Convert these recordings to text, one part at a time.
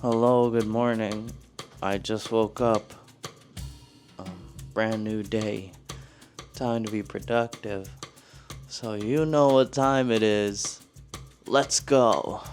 Hello, good morning. I just woke up. Brand new day. Time to be productive. So you know what time it is. Let's go.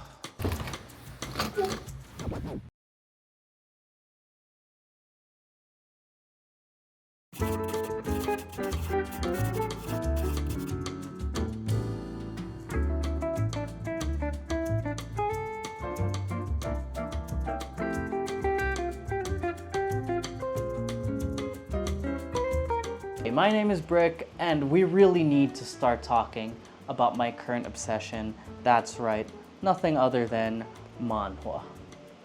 Hey, my name is Brick, and we really need to start talking about my current obsession. That's right, nothing other than manhwa.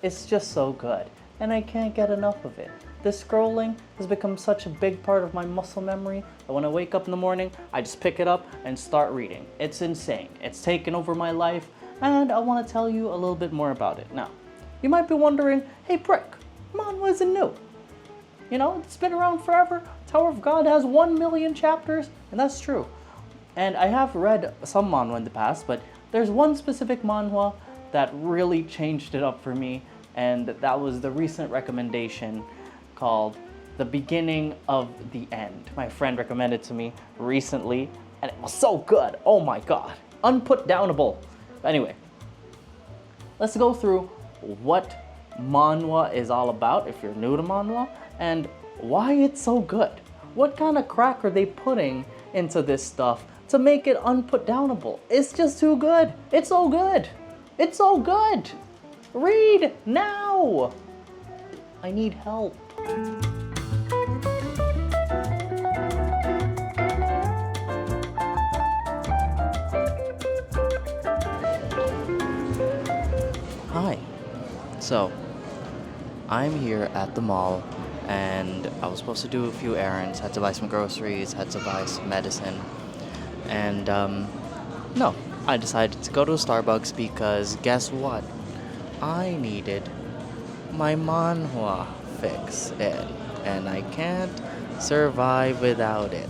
It's just so good, and I can't get enough of it. This scrolling has become such a big part of my muscle memory that when I wake up in the morning, I just pick it up and start reading. It's insane. It's taken over my life, and I want to tell you a little bit more about it. Now, you might be wondering, hey Brick, manhwa isn't new. You know, it's been around forever. Tower of God has 1 million chapters, and that's true. And I have read some manhwa in the past, but there's one specific manhwa that really changed it up for me, and that was the recent recommendation called The Beginning of the End. My friend recommended to me recently, and it was so good. Oh my god. Unputdownable. Anyway, let's go through what manhwa is all about if you're new to manhwa, and why it's so good. What kind of crack are they putting into this stuff to make it unputdownable? It's just too good. It's so good. It's so good. Read now. I need help. Hi. So, I'm here at the mall, and I was supposed to do a few errands. Had to buy some groceries, had to buy some medicine. And, no, I decided to go to a Starbucks because guess what? I needed my manhwa fix in, and I can't survive without it.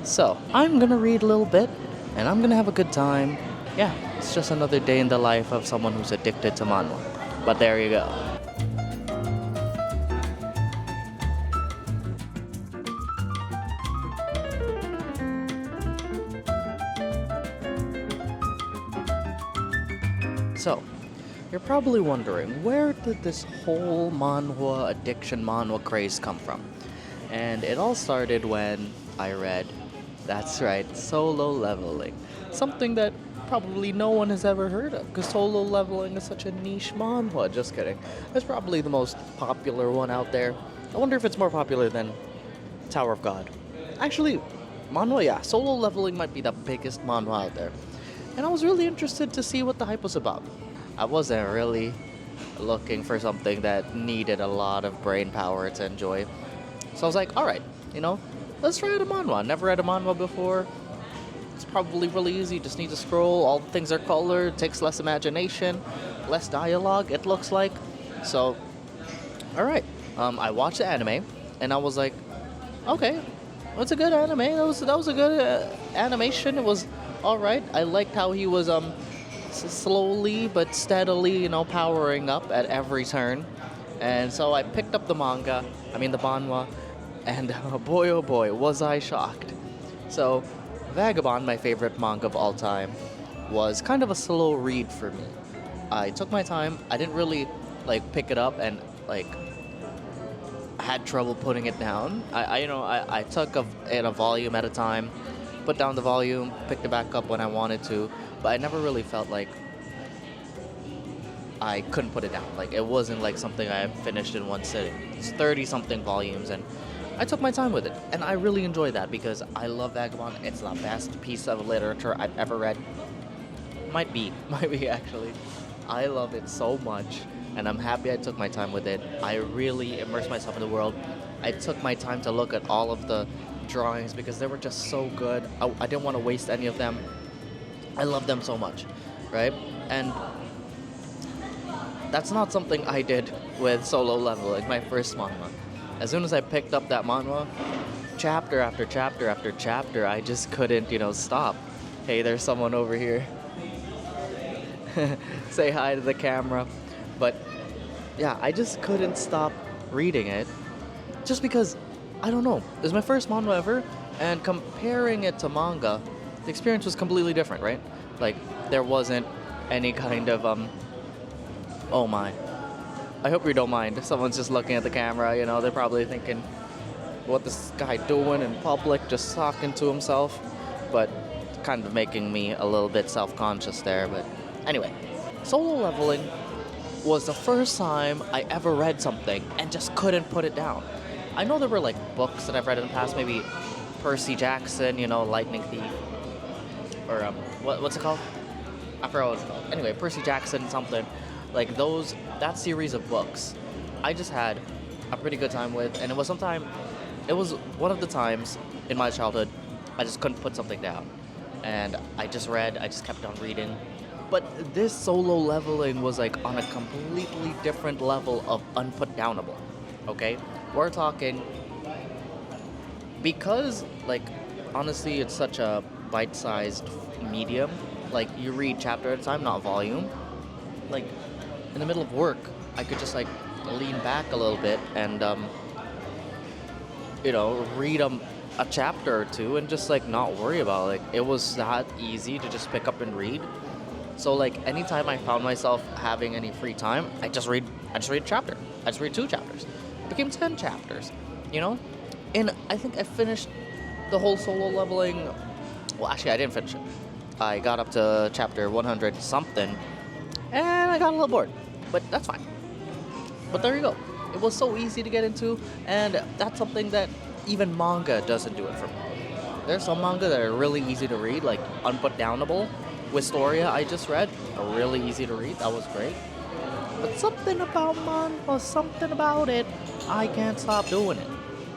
So, I'm gonna read a little bit, and I'm gonna have a good time. Yeah, it's just another day in the life of someone who's addicted to manhwa. But there you go. So, you're probably wondering, where did this whole manhwa addiction, manhwa craze come from? And it all started when I read, that's right, Solo Leveling. Something that probably no one has ever heard of, because Solo Leveling is such a niche manhwa. Just kidding. It's probably the most popular one out there. I wonder if it's more popular than Tower of God. Actually, manhwa, yeah, Solo Leveling might be the biggest manhwa out there. And I was really interested to see what the hype was about. I wasn't really looking for something that needed a lot of brain power to enjoy. So I was like, alright, let's try out a manhwa. Never read a manhwa before. It's probably really easy, just need to scroll. All the things are colored, takes less imagination, less dialogue, it looks like. So, alright. I watched the anime, and I was like, okay, that's a good anime. That was a good animation. It was alright. I liked how he was slowly but steadily, powering up at every turn. And so I picked up the manhwa, and oh boy, was I shocked. So, Vagabond, my favorite manga of all time, was kind of a slow read for me. I took my time. I didn't really pick it up and had trouble putting it down. I took it a volume at a time, put down the volume, picked it back up when I wanted to, but I never really felt like I couldn't put it down. It wasn't like something I finished in one sitting. It's 30 something volumes, and I took my time with it, and I really enjoy that because I love Vagabond. It's the best piece of literature I've ever read. Might be actually. I love it so much, and I'm happy I took my time with it. I really immersed myself in the world. I took my time to look at all of the drawings because they were just so good. I didn't want to waste any of them. I love them so much, right? And that's not something I did with Solo Leveling, my first manhwa. As soon as I picked up that manhwa, chapter after chapter after chapter, I just couldn't, stop. Hey, there's someone over here. Say hi to the camera. But yeah, I just couldn't stop reading it just because I don't know. It was my first manhwa ever, and comparing it to manga, the experience was completely different, right? Like there wasn't any kind of oh my. I hope you don't mind. If someone's just looking at the camera, they're probably thinking, what this guy doing in public, just talking to himself, but kind of making me a little bit self-conscious there. But anyway, Solo Leveling was the first time I ever read something and just couldn't put it down. I know there were like books that I've read in the past, maybe Percy Jackson, Lightning Thief, or what's it called? I forgot what it's called. Anyway, Percy Jackson something, like that series of books. I just had a pretty good time with, and it was one of the times in my childhood I just couldn't put something down. And I just kept on reading. But this Solo Leveling was like on a completely different level of unputdownable. Okay? We're talking, because like honestly it's such a bite-sized medium, like you read chapter at a time, not volume. Like in the middle of work, I could just like lean back a little bit and read a chapter or two and just like not worry about it. Like it was that easy to just pick up and read. So like anytime I found myself having any free time, I just read a chapter. I just read 2 chapters. It became 10 chapters, And I think I finished the whole Solo Leveling. Well, actually I didn't finish it. I got up to chapter 100 something and I got a little bored. But that's fine. But there you go. It was so easy to get into, and that's something that even manga doesn't do it for me. There's some manga that are really easy to read, like Unputdownable. Wistoria I just read, really easy to read. That was great. But something about manhwa, something about it, I can't stop doing it.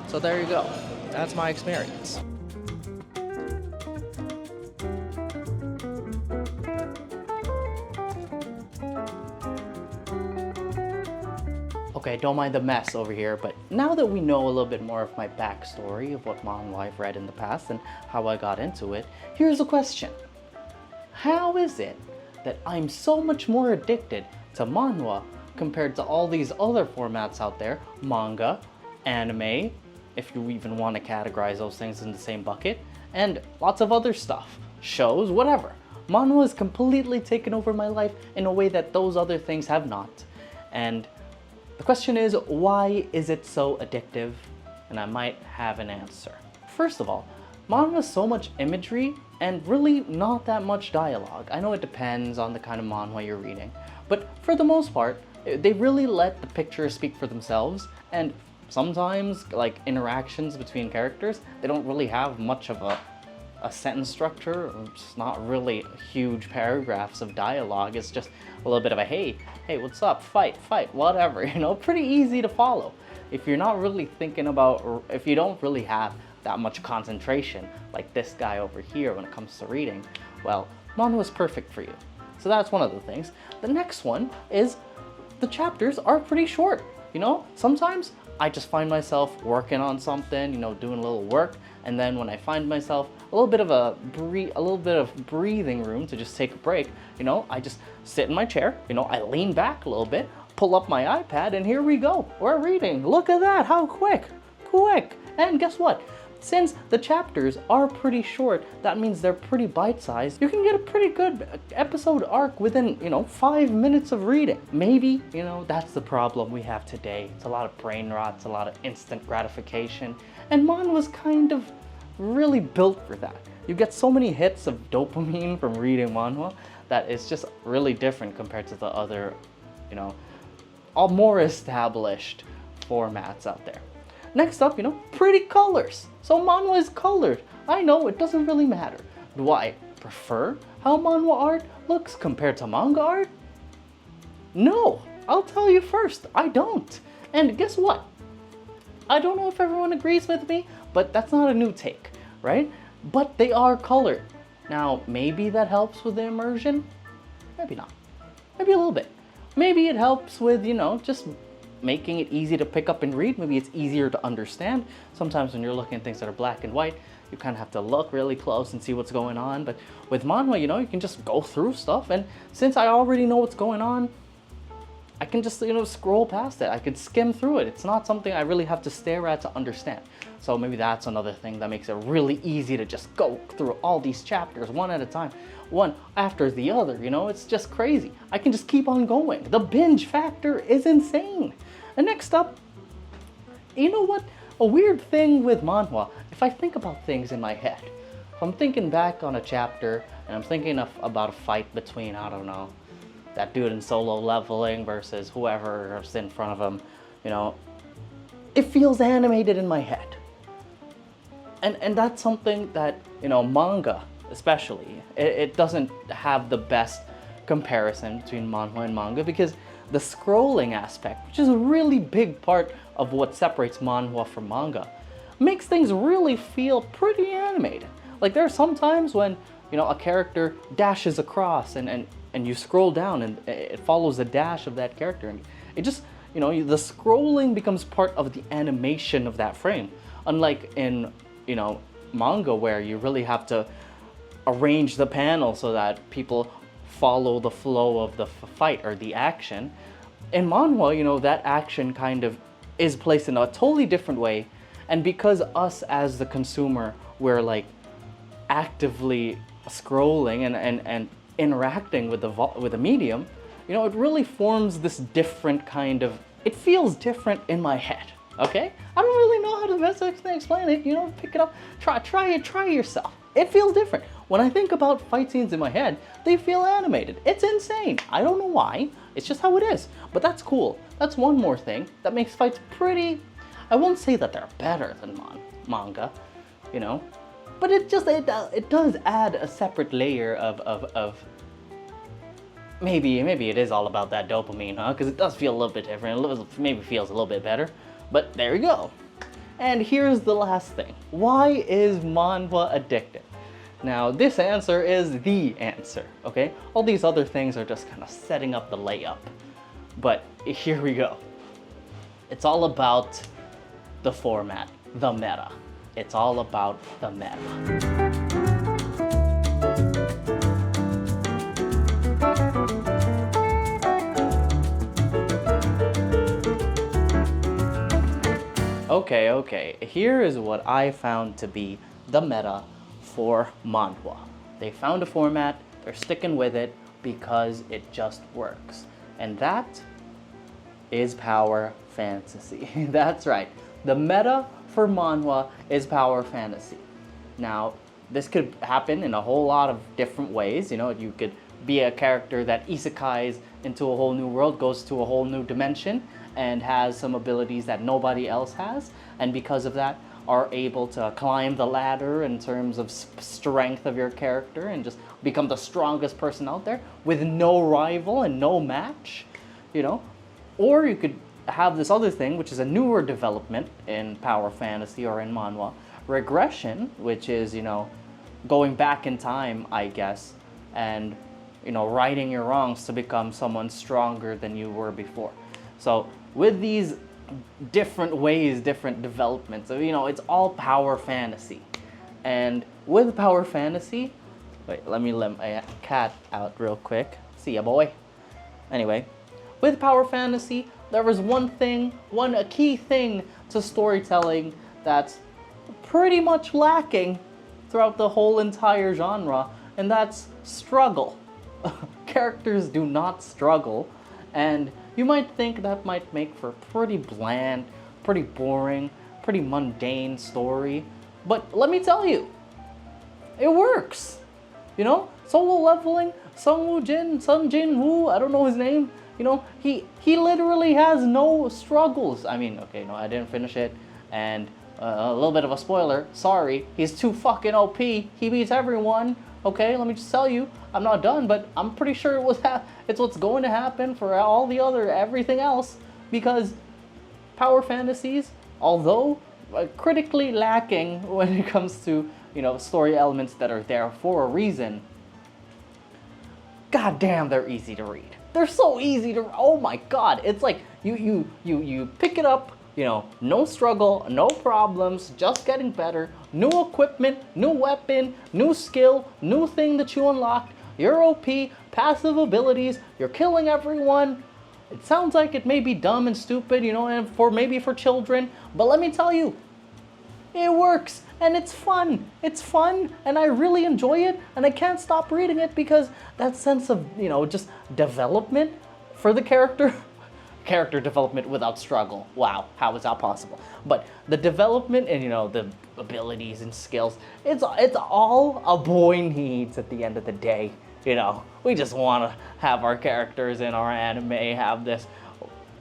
So there you go. That's my experience. Okay, don't mind the mess over here, but now that we know a little bit more of my backstory of what manhwa I've read in the past and how I got into it, here's a question. How is it that I'm so much more addicted to manhwa compared to all these other formats out there, manga, anime, if you even want to categorize those things in the same bucket, and lots of other stuff, shows, whatever. Manhwa has completely taken over my life in a way that those other things have not. And the question is, why is it so addictive? And I might have an answer. First of all, manhwa has so much imagery and really not that much dialogue. I know it depends on the kind of manhwa you're reading, but for the most part, they really let the pictures speak for themselves, and sometimes, like interactions between characters, they don't really have much of a sentence structure. It's not really huge paragraphs of dialogue. It's just a little bit of a hey, what's up, fight, whatever, pretty easy to follow. If you're not really thinking about, if you don't really have that much concentration like this guy over here when it comes to reading, well, manhwa is perfect for you. So that's one of the things. The next one is the chapters are pretty short. Sometimes I just find myself working on something, doing a little work, and then when I find myself a little bit of breathing room to just take a break, I just sit in my chair, I lean back a little bit, pull up my iPad, and here we go. We're reading. Look at that, how quick. And guess what? Since the chapters are pretty short, that means they're pretty bite-sized. You can get a pretty good episode arc within, 5 minutes of reading. Maybe, that's the problem we have today. It's a lot of brain rot, it's a lot of instant gratification. And manhwa was kind of really built for that. You get so many hits of dopamine from reading manhwa that it's just really different compared to the other, all more established formats out there. Next up, pretty colors. So manhwa is colored. I know, it doesn't really matter. Do I prefer how manhwa art looks compared to manga art? No, I'll tell you first, I don't. And guess what? I don't know if everyone agrees with me, but that's not a new take, right? But they are colored. Now, maybe that helps with the immersion? Maybe not. Maybe a little bit. Maybe it helps with, just making it easy to pick up and read. Maybe it's easier to understand. Sometimes when you're looking at things that are black and white, you kind of have to look really close and see what's going on. But with manhwa, you can just go through stuff. And since I already know what's going on, I can just, scroll past it. I could skim through it. It's not something I really have to stare at to understand. So maybe that's another thing that makes it really easy to just go through all these chapters one at a time, one after the other. It's just crazy. I can just keep on going. The binge factor is insane. And next up, you know what? A weird thing with manhwa, if I think about things in my head, if I'm thinking back on a chapter and I'm thinking about a fight between, I don't know, that dude in Solo Leveling versus whoever's in front of him, it feels animated in my head. And that's something that, manga especially, it doesn't have the best comparison between manhwa and manga, because the scrolling aspect, which is a really big part of what separates manhwa from manga, makes things really feel pretty animated. Like there are some times when, a character dashes across and you scroll down and it follows the dash of that character, and it just, the scrolling becomes part of the animation of that frame. Unlike in, manga, where you really have to arrange the panel so that people follow the flow of the fight or the action. In manhwa, that action kind of is placed in a totally different way, and because us as the consumer, we're like actively scrolling and interacting with the medium, it really forms this different kind of, it feels different in my head. Okay, I don't really know how to best explain it. Pick it up, try it yourself. It feels different. When I think about fight scenes in my head, they feel animated. It's insane. I don't know why. It's just how it is. But that's cool. That's one more thing that makes fights pretty. I won't say that they're better than manga, but it does add a separate layer of maybe it is all about that dopamine, huh? Because it does feel a little bit different. Maybe feels a little bit better. But there we go. And here's the last thing. Why is manhwa addictive? Now, this answer is the answer, okay? All these other things are just kind of setting up the layup. But here we go. It's all about the format, the meta. It's all about the meta. Okay, here is what I found to be the meta for manhwa. They found a format, they're sticking with it because it just works. And that is power fantasy. That's right. The meta for manhwa is power fantasy. Now, this could happen in a whole lot of different ways. You could be a character that isekais into a whole new world, goes to a whole new dimension, and has some abilities that nobody else has, and because of that are able to climb the ladder in terms of strength of your character and just become the strongest person out there with no rival and no match, Or you could have this other thing, which is a newer development in power fantasy or in manhwa, regression, which is, going back in time, I guess, and, righting your wrongs to become someone stronger than you were before. So with these different ways, different developments, it's all power fantasy. And with power fantasy, wait, let me let my cat out real quick. See ya, boy. Anyway, with power fantasy, there was a key thing to storytelling that's pretty much lacking throughout the whole entire genre, and that's struggle. Characters do not struggle, and you might think that might make for a pretty bland, pretty boring, pretty mundane story, but let me tell you, it works. Solo Leveling, Sun Jin Woo, I don't know his name, he literally has no struggles. I mean, okay, no, I didn't finish it, and a little bit of a spoiler, sorry, he's too fucking OP, he beats everyone. Okay, let me just tell you, I'm not done, but I'm pretty sure it's what's going to happen for all the everything else, because power fantasies, although critically lacking when it comes to, story elements that are there for a reason, god damn, they're easy to read. They're so easy to, oh my god, it's like you pick it up, no struggle, no problems, just getting better, new equipment, new weapon, new skill, new thing that you unlocked, you're OP, passive abilities, you're killing everyone, It sounds like it may be dumb and stupid, you know, and maybe for children, but let me tell you, it works and it's fun. It's fun and I really enjoy it and I can't stop reading it because that sense of, you know, just development for the character. Character development without struggle. Wow, how is that possible? But the development and, you know, the abilities and skills, it's all a boy needs at the end of the day. You know, we just want to have our characters in our anime have this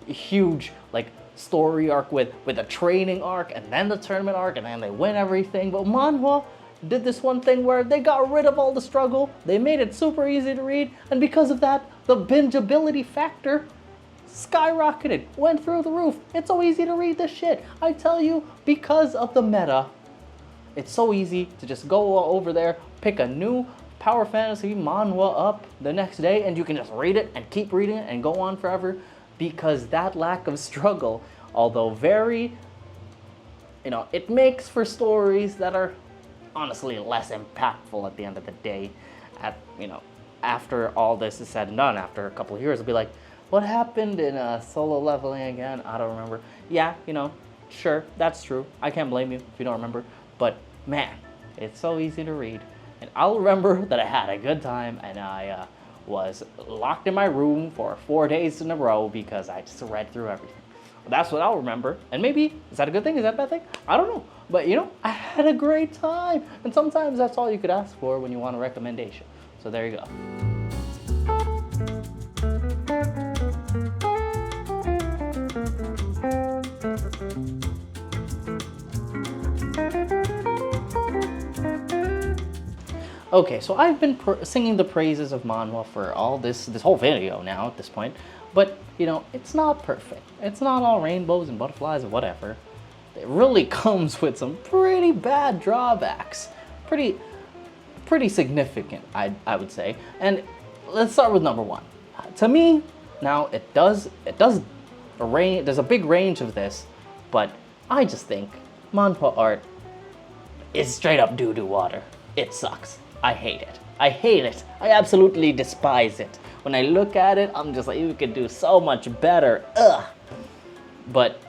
huge like story arc with a training arc and then the tournament arc and then they win everything. But manhwa did this one thing where they got rid of all the struggle. They made it super easy to read, and because of that, the bingeability factor skyrocketed, went through the roof. It's so easy to read this shit. I tell you, because of the meta, it's so easy to just go over there, pick a new Power Fantasy manhwa up the next day, and you can just read it and keep reading it and go on forever, because that lack of struggle, although very, you know, it makes for stories that are honestly less impactful at the end of the day. At, you know, after all this is said and done, after a couple of years, it'll be like, what happened in Solo Leveling again? I don't remember. Yeah, you know, sure, that's true. I can't blame you if you don't remember. But man, it's so easy to read. And I'll remember that I had a good time and I was locked in my room for 4 days in a row because I just read through everything. That's what I'll remember. And maybe, is that a good thing? Is that a bad thing? I don't know. But you know, I had a great time. And sometimes that's all you could ask for when you want a recommendation. So there you go. Okay, so I've been singing the praises of manhwa for all this whole video now at this point, but you know, it's not perfect. It's not all rainbows and butterflies or whatever. It really comes with some pretty bad drawbacks. Pretty significant, I would say. And let's start with number one. To me, now there's a big range of this, but I just think manhwa art is straight up doo-doo water. It sucks. I hate it. I hate it. I absolutely despise it. When I look at it, I'm just like, you could do so much better. Ugh. But,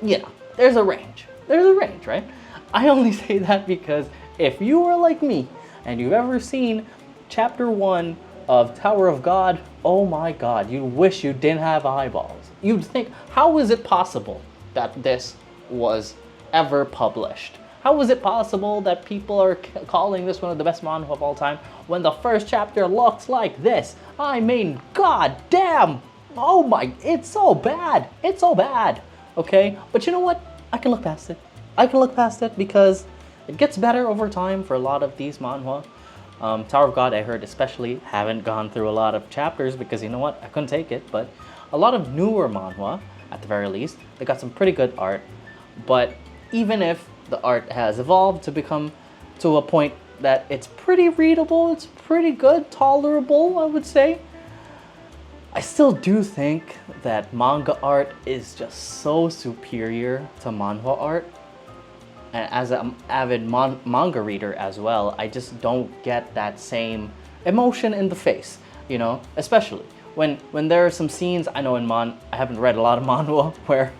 you know, there's a range. There's a range, right? I only say that because if you are like me and you've ever seen chapter 1 of Tower of God, oh my god, you wish you didn't have eyeballs. You'd think, how is it possible that this was ever published? How is it possible that people are calling this one of the best manhwa of all time when the first chapter looks like this? I mean, god damn! Oh my, it's so bad. It's so bad. Okay, but you know what? I can look past it. I can look past it because it gets better over time for a lot of these manhwa. Tower of God, I heard especially, haven't gone through a lot of chapters because you know what? I couldn't take it, but a lot of newer manhwa, at the very least, they got some pretty good art. But even if the art has evolved to become to a point that it's pretty readable, it's pretty good, tolerable, I would say, I still do think that manga art is just so superior to manhwa art. And as an avid manga reader as well, I just don't get that same emotion in the face, you know, especially when there are some scenes, I know I haven't read a lot of manhwa where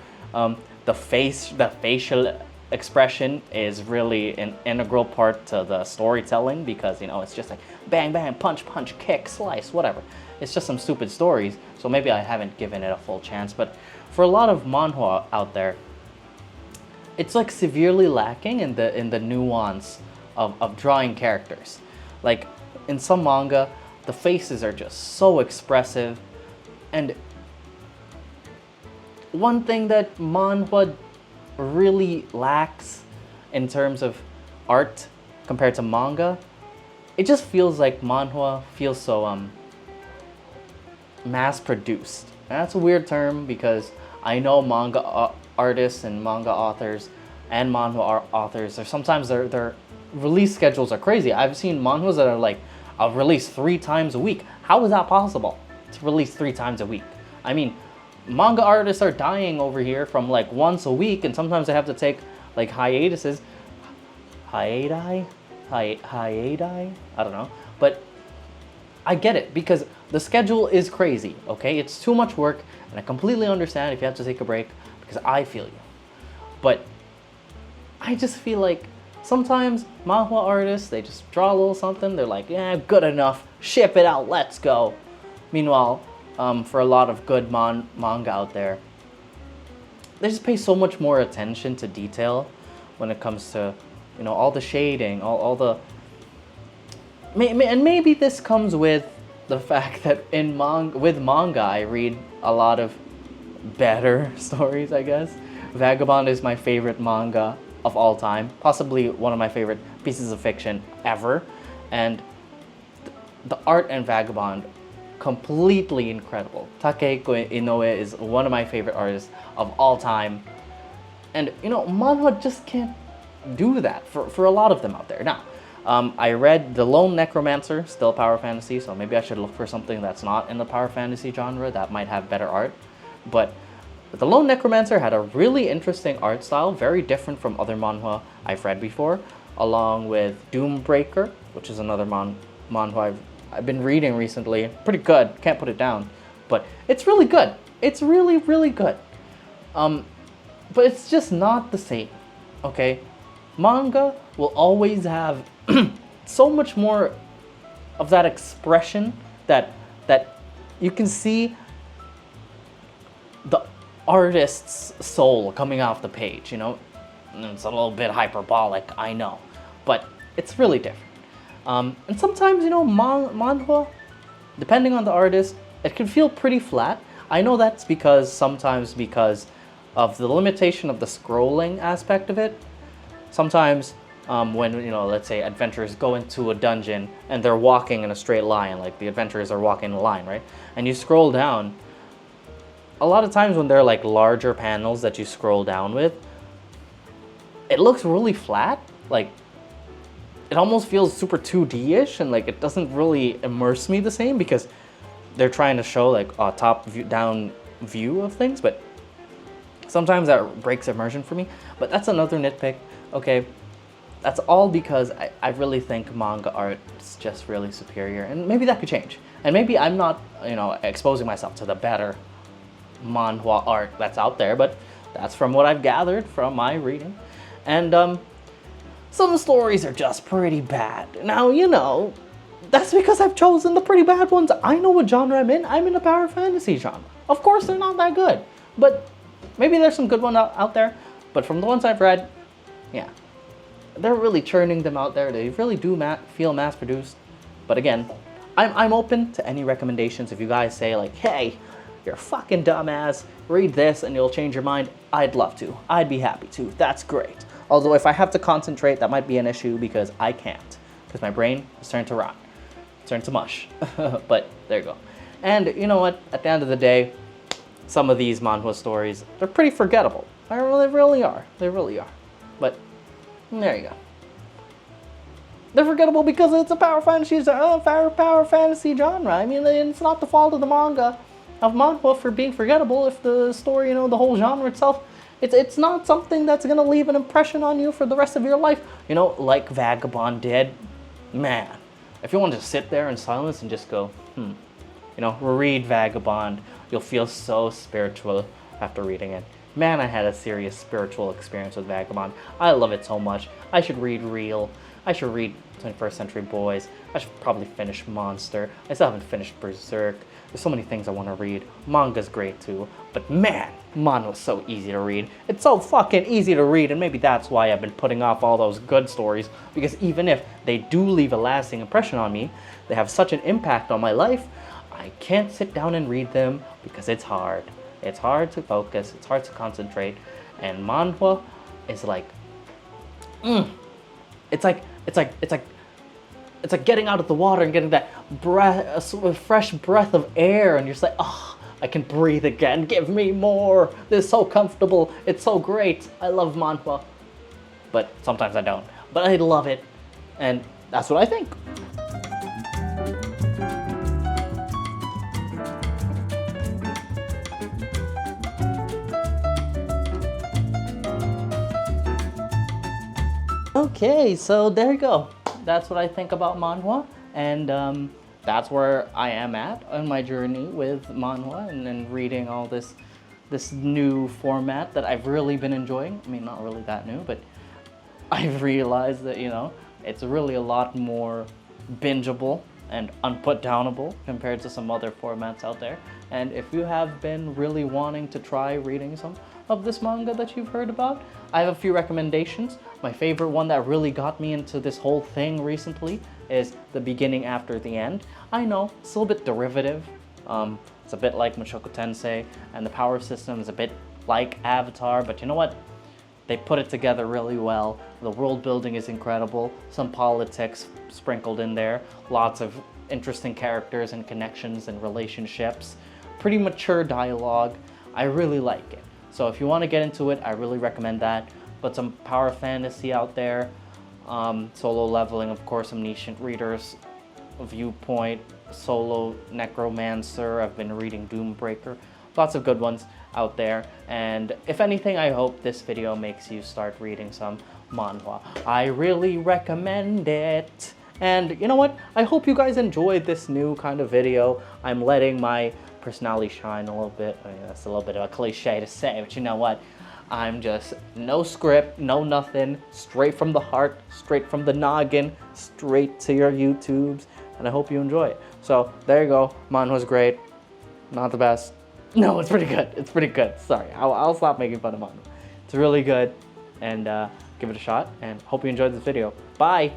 the facial expression is really an integral part to the storytelling because, you know, it's just like bang, bang, punch, punch, kick, slice, whatever. It's just some stupid stories, so maybe I haven't given it a full chance. But for a lot of manhwa out there, it's like severely lacking in the nuance of drawing characters. Like in some manga, the faces are just so expressive, and one thing that manhwa really lacks in terms of art compared to manga, it just feels like manhwa feels so mass-produced. And that's a weird term because I know manga artists and manga authors and manhwa authors are sometimes their release schedules are crazy. I've seen manhwas that are like, I'll release 3 times a week. How is that possible to release 3 times a week? I mean, manga artists are dying over here from like once a week, and sometimes they have to take like hiatuses. Hiati? I don't know. But I get it because the schedule is crazy, okay? It's too much work, and I completely understand if you have to take a break because I feel you. But I just feel like sometimes manhwa artists, they just draw a little something, they're like, yeah, good enough, ship it out, let's go. Meanwhile, for a lot of good manga out there, they just pay so much more attention to detail when it comes to, you know, all the shading, all the... And maybe this comes with the fact that with manga, I read a lot of better stories, I guess. Vagabond is my favorite manga of all time, possibly one of my favorite pieces of fiction ever. And the art in Vagabond, completely incredible. Takehiko Inoue is one of my favorite artists of all time. And, you know, manhwa just can't do that for a lot of them out there. Now, I read The Lone Necromancer, still power fantasy, so maybe I should look for something that's not in the power fantasy genre that might have better art. But The Lone Necromancer had a really interesting art style, very different from other manhwa I've read before, along with Doombreaker, which is another manhwa I've been reading recently. Pretty good, can't put it down, but it's really good. It's really, really good. But it's just not the same, okay? Manga will always have so much more of that expression that you can see the artist's soul coming off the page, you know? It's a little bit hyperbolic, I know, but it's really different. And sometimes, you know, manhwa, depending on the artist, it can feel pretty flat. I know that's sometimes because of the limitation of the scrolling aspect of it. Sometimes when, you know, let's say adventurers go into a dungeon and they're walking in a straight line, like the adventurers are walking in a line, right? And you scroll down, a lot of times when they're like larger panels that you scroll down with, it looks really flat. Like, it almost feels super 2D-ish, and like it doesn't really immerse me the same because they're trying to show like a top-down view of things, but sometimes that breaks immersion for me. But that's another nitpick, okay? That's all because I really think manga art is just really superior, and maybe that could change. And maybe I'm not, you know, exposing myself to the better manhwa art that's out there, but that's from what I've gathered from my reading. And some stories are just pretty bad. Now, you know, that's because I've chosen the pretty bad ones. I know what genre I'm in. I'm in the power fantasy genre. Of course, they're not that good, but maybe there's some good ones out there. But from the ones I've read, yeah, they're really churning them out there. They really do feel mass-produced. But again, I'm open to any recommendations. If you guys say like, hey, you're a fucking dumbass, read this and you'll change your mind, I'd love to. I'd be happy to. That's great. Although if I have to concentrate, that might be an issue because I can't. Because my brain has turned to rot. Turned to mush. But there you go. And you know what? At the end of the day, some of these manhwa stories, they're pretty forgettable. They really are. They really are. But there you go. They're forgettable because it's a power fantasy genre. I mean, it's not the fault of the manga of manhwa for being forgettable if the story, you know, the whole genre itself, it's not something that's gonna leave an impression on you for the rest of your life. You know, like Vagabond did. Man, if you want to sit there in silence and just go, you know, read Vagabond, you'll feel so spiritual after reading it. Man, I had a serious spiritual experience with Vagabond. I love it so much. I should read Real. I should read 21st Century Boys. I should probably finish Monster. I still haven't finished Berserk. There's so many things I want to read. Manga's great too. But man, manhwa's so easy to read. It's so fucking easy to read, and maybe that's why I've been putting off all those good stories, because even if they do leave a lasting impression on me, they have such an impact on my life, I can't sit down and read them because it's hard. It's hard to focus, it's hard to concentrate, and manhwa is like, it's like getting out of the water and getting that fresh breath of air, and you're just like, oh, I can breathe again. Give me more. This is so comfortable. It's so great. I love manhwa, but sometimes I don't. But I love it, and that's what I think. Okay, so there you go. That's what I think about manhwa, and that's where I am at on my journey with manhwa and reading all this new format that I've really been enjoying. I mean, not really that new, but I've realized that, it's really a lot more bingeable and unputdownable compared to some other formats out there. And if you have been really wanting to try reading some of this manga that you've heard about, I have a few recommendations. My favorite one that really got me into this whole thing recently is The Beginning After the End. I know, it's a little bit derivative. It's a bit like Mushoku Tensei, and the power system is a bit like Avatar, but you know what? They put it together really well. The world building is incredible. Some politics sprinkled in there. Lots of interesting characters and connections and relationships. Pretty mature dialogue. I really like it. So if you want to get into it, I really recommend that. But some power fantasy out there. Solo leveling, of course, some niche readers' viewpoint. Solo necromancer. I've been reading Doombreaker. Lots of good ones out there, and if anything, I hope this video makes you start reading some manhwa. I really recommend it. And you know what? I hope you guys enjoyed this new kind of video. I'm letting my personality shine a little bit. I mean, that's a little bit of a cliche to say, but you know what? I'm just no script, no nothing, straight from the heart, straight from the noggin, straight to your YouTubes, and I hope you enjoy it. So there you go. Manhwa's great. Not the best. No, it's pretty good. It's pretty good. Sorry, I'll stop making fun of manhwa. It's really good, and give it a shot, and hope you enjoyed this video. Bye!